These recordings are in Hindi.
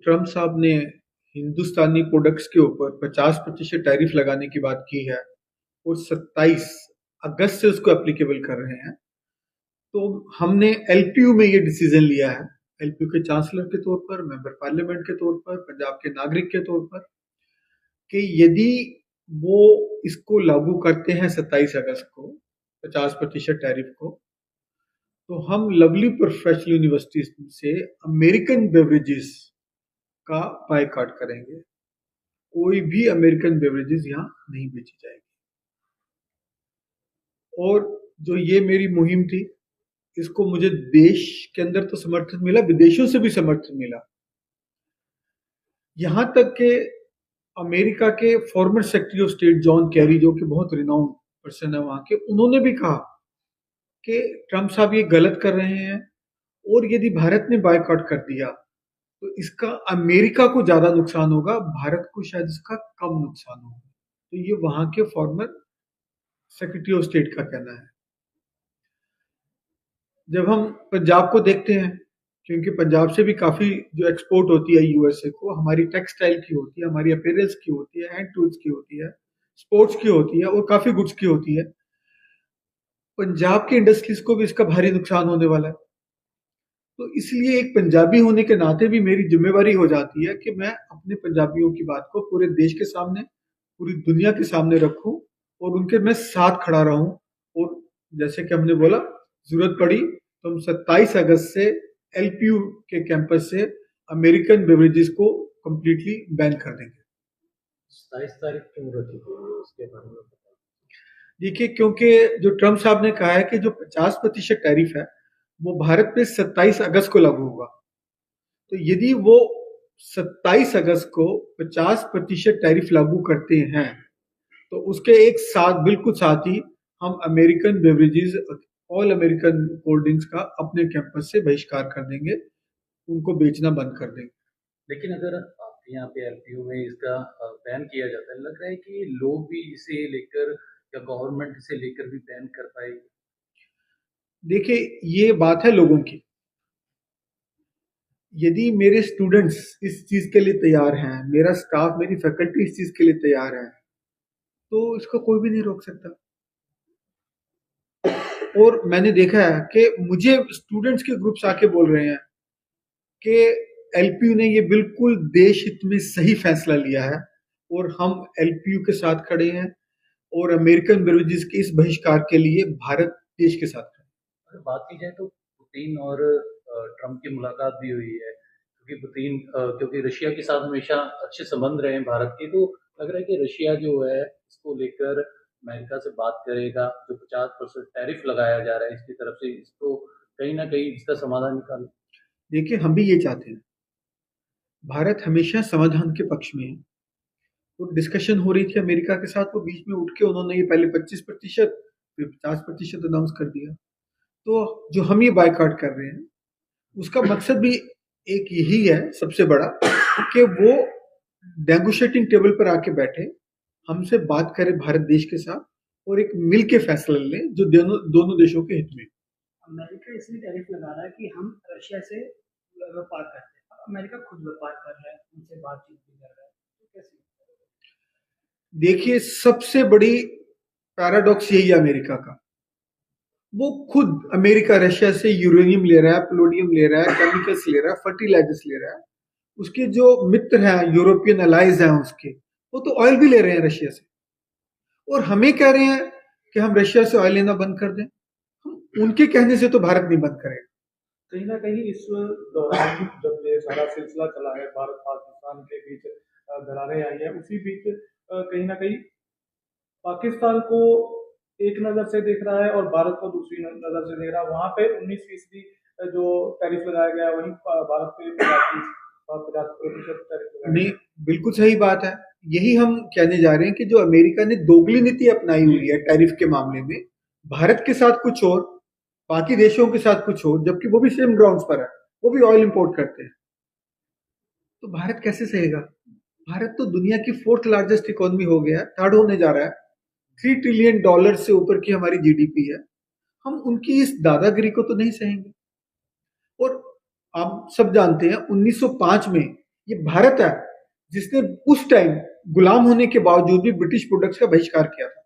ट्रम्प साहब ने हिंदुस्तानी प्रोडक्ट्स के ऊपर 50% टैरिफ लगाने की बात की है और 27 अगस्त से उसको एप्लीकेबल कर रहे हैं। तो हमने एलपीयू में ये डिसीजन लिया है, एलपीयू के चांसलर के तौर पर, मेंबर पार्लियामेंट के तौर पर, पंजाब के नागरिक के तौर पर, कि यदि वो इसको लागू करते हैं 27 अगस्त को 50% टैरिफ को, तो हम लवली प्रोफेशनल यूनिवर्सिटी से अमेरिकन बेवरेजेस का बायकॉट करेंगे। कोई भी अमेरिकन बेवरेजेस यहाँ नहीं बेची जाएगी। और जो ये मेरी मुहिम थी, इसको मुझे देश के अंदर तो समर्थन मिला, विदेशों से भी समर्थन मिला। यहां तक कि अमेरिका के former secretary of state John Kerry, जो कि बहुत रिनाउंड पर्सन है वहां के, उन्होंने भी कहा कि ट्रम्प साहब ये गलत कर रहे हैं और यदि भारत ने बायकॉट कर दिया तो इसका अमेरिका को ज्यादा नुकसान होगा, भारत को शायद इसका कम नुकसान होगा। तो ये वहां के फॉर्मर सेक्रेटरी ऑफ स्टेट का कहना है। जब हम पंजाब को देखते हैं, क्योंकि पंजाब से भी काफी जो एक्सपोर्ट होती है यूएसए को, हमारी टेक्सटाइल की होती है, हमारी अपीयरेंस की होती है, हैंड टूल्स की होती है, स्पोर्ट्स की होती है और काफी गुड्स की होती है। पंजाब की इंडस्ट्रीज को भी इसका भारी नुकसान होने वाला है। तो इसलिए एक पंजाबी होने के नाते भी मेरी जिम्मेवारी हो जाती है कि मैं अपने पंजाबियों की बात को पूरे देश के सामने, पूरी दुनिया के सामने रखूं और उनके मैं साथ खड़ा रहूं। और जैसे कि हमने बोला, जरूरत पड़ी तो हम 27 अगस्त से एलपीयू के कैंपस से अमेरिकन बेवरेजेस को कंप्लीटली बैन कर देंगे। 27 तारीख क्यों रखी गई है, उसके बारे में बताइए। देखिए, क्योंकि जो ट्रम्प साहब ने कहा है कि जो 50% टैरिफ है वो भारत पे 27 अगस्त को लागू होगा। तो यदि वो 27 अगस्त को 50% टैरिफ लागू करते हैं तो उसके एक साथ, बिल्कुल साथ ही, हम American beverages, all American cold drinks का अपने कैंपस से बहिष्कार कर देंगे, उनको बेचना बंद कर देंगे। लेकिन अगर आपके यहाँ पे एलपीयू में इसका बैन किया जाता है, लग रहा है कि लोग भी इसे लेकर या गवर्नमेंट इसे लेकर भी बैन कर पाएगी। देखिए, ये बात है लोगों की। यदि मेरे स्टूडेंट्स इस चीज के लिए तैयार हैं, मेरा स्टाफ, मेरी फैकल्टी इस चीज के लिए तैयार है, तो इसको कोई भी नहीं रोक सकता। और मैंने देखा है कि मुझे स्टूडेंट्स के ग्रुप्स आके बोल रहे हैं कि एलपीयू ने ये बिल्कुल देश हित में सही फैसला लिया है और हम एलपीयू के साथ खड़े हैं और अमेरिकन बेवरेजेस के इस बहिष्कार के लिए भारत देश के साथ खड़े हैं। अगर बात की जाए तो पुतिन और ट्रम्प की मुलाकात भी हुई है, क्योंकि पुतिन क्योंकि रशिया के साथ हमेशा अच्छे संबंध रहे हैं भारत के, तो लग रहा है कि रशिया जो है इसको लेकर अमेरिका से बात करेगा। जो 50% टैरिफ लगाया जा रहा है इसकी तरफ से, इसको कहीं ना कहीं इसका समाधान निकाले। देखिए, हम भी ये चाहते हैं, भारत हमेशा समाधान के पक्ष में है। वो डिस्कशन हो रही थी अमेरिका के साथ, वो बीच में उठ के उन्होंने ये पहले 25%, फिर 50% अनाउंस कर दिया। तो जो हम ये बायकॉट कर रहे हैं, उसका मकसद भी एक यही है सबसे बड़ा, कि वो नेगोशिएटिंग टेबल पर आके बैठे, हमसे बात करें भारत देश के साथ और एक मिल के फैसला लें जो दोनों दोनों देशों के हित में। अमेरिका इसलिए टैरिफ लगा रहा है कि हम रशिया से व्यापार करते हैं, अमेरिका खुद व्यापार कर रहा है, उनसे बातचीत भी कर रहा है, तो कैसे? देखिए, सबसे बड़ी पैराडॉक्स यही है अमेरिका का। वो खुद, अमेरिका रशिया से यूरेनियम ले रहा है, प्लोडियम ले रहा है, केमिकल्स ले रहा है, फर्टिलाइजर्स ले रहा है। उसके जो मित्र हैं, यूरोपियन अलाइज हैं उसके, वो तो ऑयल भी ले रहे हैं रशिया से, और हमें कह रहे हैं कि हम रशिया से ऑयल लेना बंद कर दें। हम उनके कहने से तो भारत नहीं बंद करेगा। कहीं ना कहीं इस दौरान जब ये सारा सिलसिला चला है, भारत पाकिस्तान के बीच दरारें आई हैं, उसी बीच कहीं ना कहीं पाकिस्तान को एक नज़र से देख रहा है और भारत को दूसरी नज़र से देख रहा है। वहाँ पे 19% जो टैरिफ लगाया गया है, वहीं भारत पे 50% टैरिफ लगाया। नहीं, बिल्कुल सही बात है। यही हम कहने जा रहे हैं कि जो अमेरिका ने दोगली नीति अपनाई हुई है टैरिफ के मामले में, भारत के साथ कुछ और, बाकी देशों के साथ कुछ और, जबकि वो भी सेम ग्राउंड्स पर है, वो भी ऑयल इंपोर्ट करते हैं। तो भारत कैसे सहेगा? भारत तो दुनिया की 4th लार्जेस्ट इकोनॉमी हो गया, थर्ड होने जा रहा है। $3 ट्रिलियन से ऊपर की हमारी जीडीपी है। हम उनकी इस दादागिरी को तो नहीं सहेंगे। और आप सब जानते हैं 1905 में ये भारत है जिसने उस टाइम गुलाम होने के बावजूद भी ब्रिटिश प्रोडक्ट्स का बहिष्कार किया था।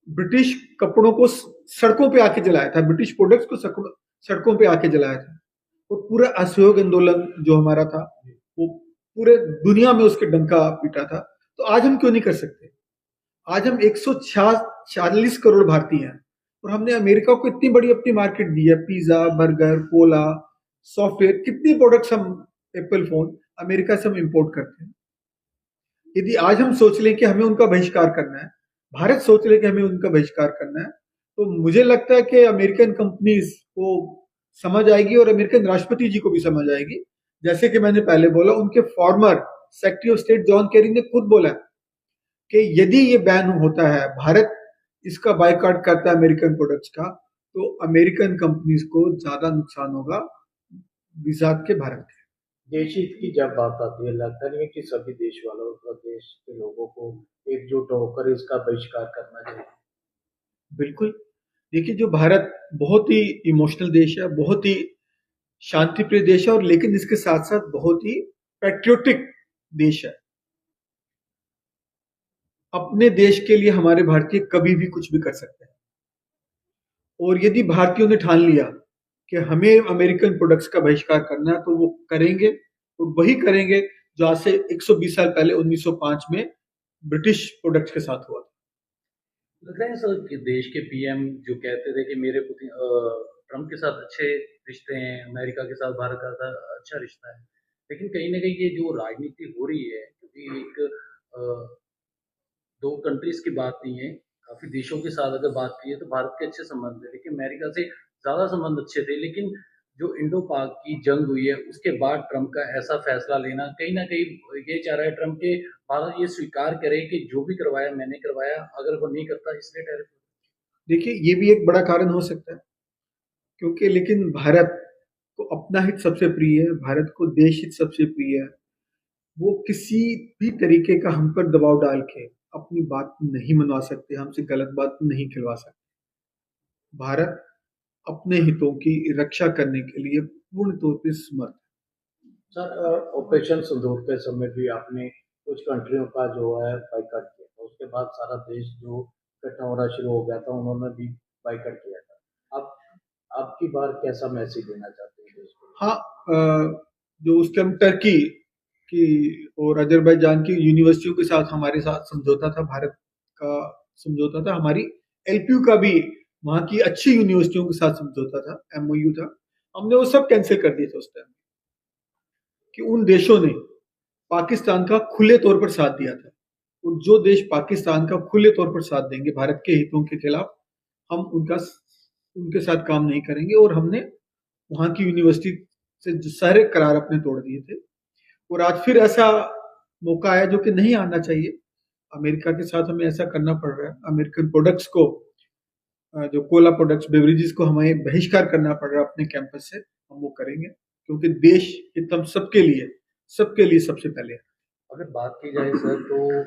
ब्रिटिश कपड़ों को सड़कों पे आके जलाया था, ब्रिटिश प्रोडक्ट्स को सड़कों पे आके जलाया था। और पूरा असहयोग आंदोलन जो हमारा था वो पूरे दुनिया में उसके डंका पीटा था। तो आज हम क्यों नहीं कर सकते? आज हम 140 करोड़ भारतीय हैं और हमने अमेरिका को इतनी बड़ी अपनी मार्केट दी है। पिज्जा, बर्गर, कोला, सॉफ्टवेयर, कितनी प्रोडक्ट्स हम, एप्पल फोन अमेरिका से हम इंपोर्ट करते हैं। यदि आज हम सोच लें कि हमें उनका बहिष्कार करना है, भारत सोच ले कि हमें उनका बहिष्कार करना है, तो मुझे लगता है कि अमेरिकन कंपनीज को समझ आएगी और अमेरिकन राष्ट्रपति जी को भी समझ आएगी। जैसे कि मैंने पहले बोला, उनके former secretary of state John Kerry ने खुद बोला कि यदि ये बैन होता है, भारत इसका बायकॉट करता है अमेरिकन प्रोडक्ट्स का, तो अमेरिकन कंपनीज को ज्यादा नुकसान होगा विजात के भारत के। देश हित की जब बात आती है, लगता नहीं है कि सभी देश वालों को, देश के लोगों को एकजुट होकर इसका बहिष्कार करना चाहिए? बिल्कुल। देखिए, जो भारत बहुत ही इमोशनल देश है, बहुत ही शांति प्रिय देश है, और लेकिन इसके साथ साथ बहुत ही पैट्रियोटिक देश है। अपने देश के लिए हमारे भारतीय कभी भी कुछ भी कर सकते हैं। और यदि भारतीयों ने ठान लिया कि हमें अमेरिकन प्रोडक्ट्स का बहिष्कार करना है, तो वो करेंगे, और वही करेंगे जो आज से 120 साल पहले 1905 में ब्रिटिश प्रोडक्ट्स के साथ हुआ था। लग रहा है सर कि देश के पीएम जो कहते थे कि मेरे ट्रम्प के साथ अच्छे रिश्ते हैं, अमेरिका के साथ भारत का अच्छा रिश्ता है, लेकिन कहीं ना कहीं ये जो राजनीति हो रही है, क्योंकि एक दो कंट्रीज की बात नहीं है, काफी देशों के साथ अगर बात की है तो भारत के अच्छे संबंध है, लेकिन अमेरिका से ज्यादा संबंध अच्छे थे। लेकिन जो इंडो पाक की जंग हुई है उसके बाद ट्रम्प का ऐसा फैसला लेना, कहीं ना कहीं ये चाह रहा है ट्रम्प के भारत ये स्वीकार करे कि जो भी करवाया मैंने करवाया, अगर वो नहीं करता इसलिए टैरिफ। देखिए, ये भी एक बड़ा कारण हो सकता है, क्योंकि लेकिन भारत को अपना हित सबसे प्रिय है, भारत को देश हित सबसे प्रिय है। वो किसी भी तरीके का हम पर दबाव डाल के अपनी बात नहीं मनवा सकते, हमसे गलत बात नहीं खिलवा सकते। भारत अपने हितों की रक्षा करने के लिए पूर्ण तौर पर समर्थ है। सर, ऑपरेशन सिंदूर के समय भी आपने कुछ कंट्रियों का जो है बाइकआउट किया था, उसके बाद सारा देश जो इकट्ठा होना शुरू हो गया था, उन्होंने भी बाइकआउट किया था। अब आपकी बार कैसा मैसेज देना चाहते हैं देश को? हाँ, जो उस टाइम टर्की की और अजरबैजान की यूनिवर्सिटियों के साथ हमारे साथ समझौता था, भारत का समझौता था, हमारी एलपीयू का भी वहाँ की अच्छी यूनिवर्सिटियों के साथ समझौता था, एमओयू था। हमने वो सब कैंसिल कर दिए थे उस टाइम, कि उन देशों ने पाकिस्तान का खुले तौर पर साथ दिया था, और जो देश पाकिस्तान का खुले तौर पर साथ देंगे भारत के हितों के खिलाफ, हम उनके साथ काम नहीं करेंगे। और हमने वहां की यूनिवर्सिटी से जो सारे करार अपने तोड़ दिए थे। और आज फिर ऐसा मौका आया जो कि नहीं आना चाहिए, अमेरिका के साथ हमें ऐसा करना पड़ रहा है। अमेरिकन प्रोडक्ट्स को, जो कोला प्रोडक्ट्स, बेवरेजेस को हमें बहिष्कार करना पड़ रहा है अपने कैंपस से, हम वो करेंगे, क्योंकि देश हित हम सबके लिए सबसे पहले है। अगर बात की जाए सर, तो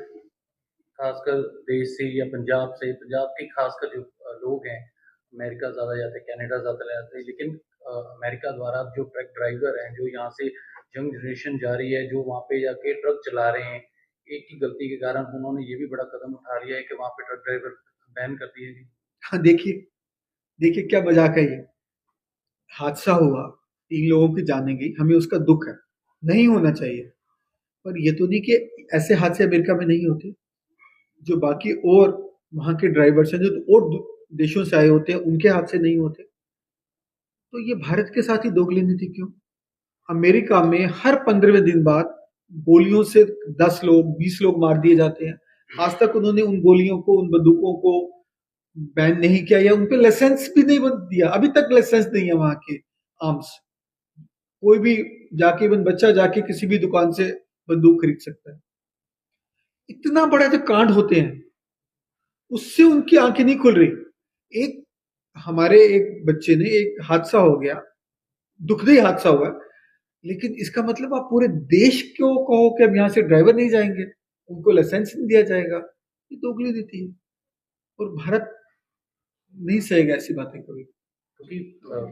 खासकर देश से या पंजाब के खासकर जो लोग हैं, अमेरिका ज़्यादा जाते हैं, कनाडा ज़्यादा जाते हैं, लेकिन अमेरिका द्वारा जो ट्रक ड्राइवर हैं, जो यहाँ से यंग जनरेशन जा रही है, जो वहाँ पे जाके ट्रक चला रहे हैं, एक की गलती के कारण उन्होंने ये भी बड़ा कदम उठा लिया है कि वहाँ पे ट्रक ड्राइवर बैन कर दिए गए। हाँ, देखिए क्या मजाक है ये। हादसा हुआ, 3 लोगों की जानें गई, हमें उसका दुख है, नहीं होना चाहिए। पर ये तो नहीं कि ऐसे हादसे अमेरिका में नहीं होते। जो बाकी और वहां के ड्राइवर्स हैं, जो और देशों से आए होते हैं, उनके हादसे नहीं होते। तो ये भारत के साथ ही दोगली नीति क्यों? अमेरिका में हर 15वें दिन बाद गोलियों से 10 लोग, 20 लोग मार दिए जाते हैं। आज तक उन्होंने उन गोलियों को, उन बंदूकों को बैन नहीं किया, या उन पे लाइसेंस भी नहीं दिया। अभी तक लाइसेंस नहीं है वहां के आर्म्स। कोई भी जाके, इवन बच्चा जाके किसी भी दुकान से बंदूक खरीद सकता है। इतना बड़ा जो कांड होते हैं, उससे उनकी आंखें नहीं खुल रही। हमारे एक बच्चे ने, एक हादसा हो गया, दुखदाई हादसा हुआ, लेकिन इसका मतलब आप पूरे देश को कहो कि अब यहाँ से ड्राइवर नहीं जाएंगे, उनको लाइसेंस नहीं दिया जाएगा। ये दोगली नीति है, और भारत नहीं सहेगा ऐसी बातें कभी। क्योंकि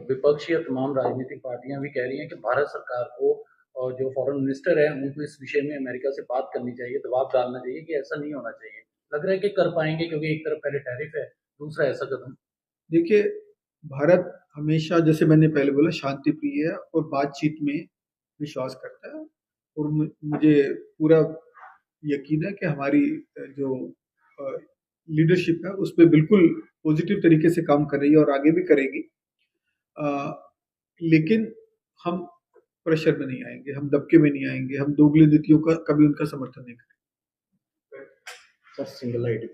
विपक्ष या तमाम राजनीतिक पार्टियां भी कह रही हैं कि भारत सरकार को और जो फॉरेन मिनिस्टर है उनको इस विषय में अमेरिका से बात करनी चाहिए, दबाव डालना चाहिए कि ऐसा नहीं होना चाहिए। लग रहा है कि कर पाएंगे, क्योंकि एक तरफ पहले टैरिफ है, दूसरा ऐसा कदम। देखिए, भारत हमेशा, जैसे मैंने पहले बोला, शांति प्रिय है और बातचीत में विश्वास करता है। और मुझे पूरा यकीन है कि हमारी जो लीडरशिप है उस पर बिल्कुल पॉजिटिव तरीके से काम कर रही है और आगे भी करेगी। लेकिन हम प्रेशर में नहीं आएंगे, हम दबके में नहीं आएंगे, हम दोगली नीतियों का कभी उनका समर्थन नहीं करेंगे। Sir, single ID